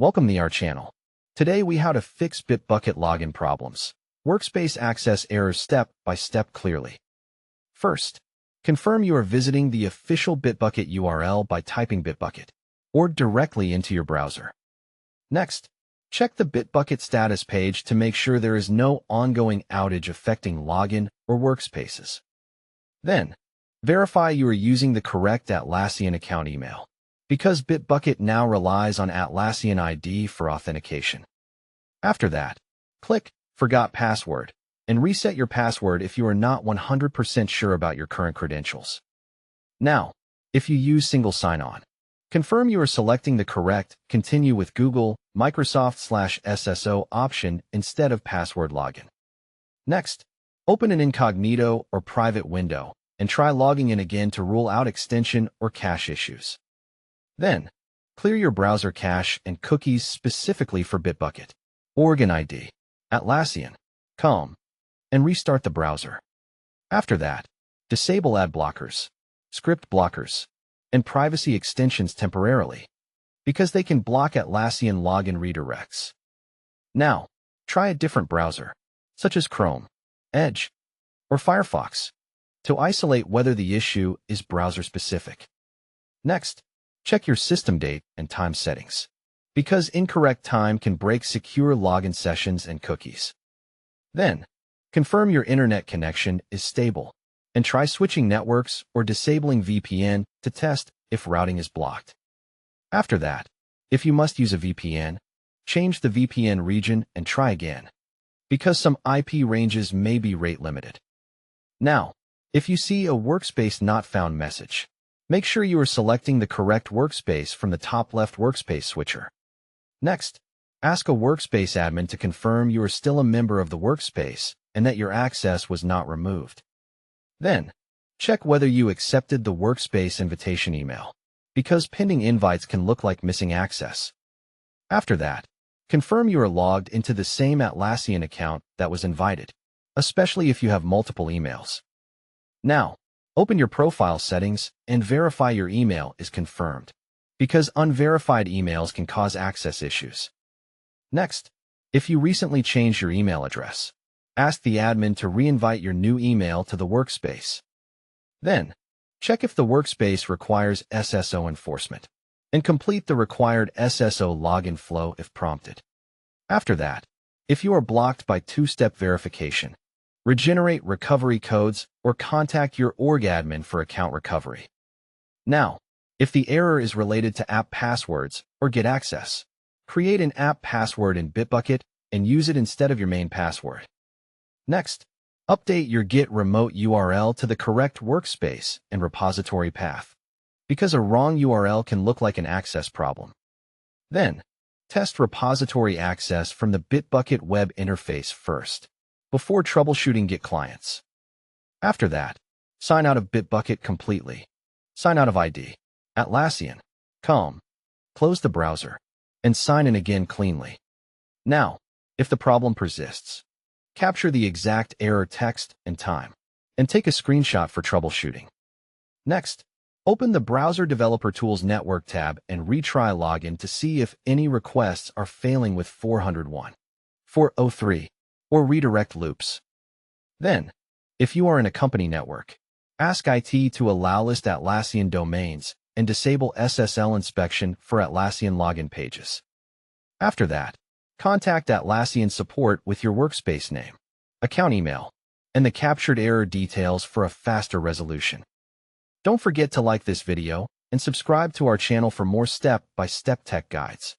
Welcome to our channel. Today we how to fix Bitbucket login problems. Workspace access errors step by step clearly. First, confirm you are visiting the official Bitbucket URL by typing Bitbucket or directly into your browser. Next, check the Bitbucket status page to make sure there is no ongoing outage affecting login or workspaces. Then, verify you are using the correct Atlassian account email, because Bitbucket now relies on Atlassian ID for authentication. After that, click Forgot Password and reset your password if you are not 100% sure about your current credentials. Now, if you use single sign-on, confirm you are selecting the correct Continue with Google, Microsoft/SSO option instead of password login. Next, open an incognito or private window and try logging in again to rule out extension or cache issues. Then, clear your browser cache and cookies specifically for Bitbucket, Organ ID, Atlassian, COM, and restart the browser. After that, disable ad blockers, script blockers, and privacy extensions temporarily, because they can block Atlassian login redirects. Now, try a different browser, such as Chrome, Edge, or Firefox, to isolate whether the issue is browser-specific. Next, check your system date and time settings, because incorrect time can break secure login sessions and cookies. Then, confirm your internet connection is stable, and try switching networks or disabling VPN to test if routing is blocked. After that, if you must use a VPN, change the VPN region and try again, because some IP ranges may be rate-limited. Now, if you see a Workspace not found message, make sure you are selecting the correct workspace from the top left workspace switcher. Next, ask a Workspace admin to confirm you are still a member of the workspace and that your access was not removed. Then, check whether you accepted the Workspace invitation email, because pending invites can look like missing access. After that, confirm you are logged into the same Atlassian account that was invited, especially if you have multiple emails. Now, open your profile settings and verify your email is confirmed, because unverified emails can cause access issues. Next, if you recently changed your email address, ask the admin to re-invite your new email to the workspace. Then, check if the workspace requires SSO enforcement, and complete the required SSO login flow if prompted. After that, if you are blocked by two-step verification, regenerate recovery codes or contact your org admin for account recovery. Now, if the error is related to app passwords or get access, create an app password in Bitbucket and use it instead of your main password. Next, update your Git remote URL to the correct workspace and repository path, because a wrong URL can look like an access problem. Then, test repository access from the Bitbucket web interface first, before troubleshooting Git clients. After that, sign out of Bitbucket completely. Sign out of ID, Atlassian, COM, close the browser, and sign in again cleanly. Now, if the problem persists, capture the exact error text and time, and take a screenshot for troubleshooting. Next, open the Browser Developer Tools Network tab and retry login to see if any requests are failing with 401, 403, or redirect loops. Then, if you are in a company network, ask IT to allow list Atlassian domains and disable SSL inspection for Atlassian login pages. After that, contact Atlassian support with your workspace name, account email, and the captured error details for a faster resolution. Don't forget to like this video and subscribe to our channel for more step-by-step tech guides.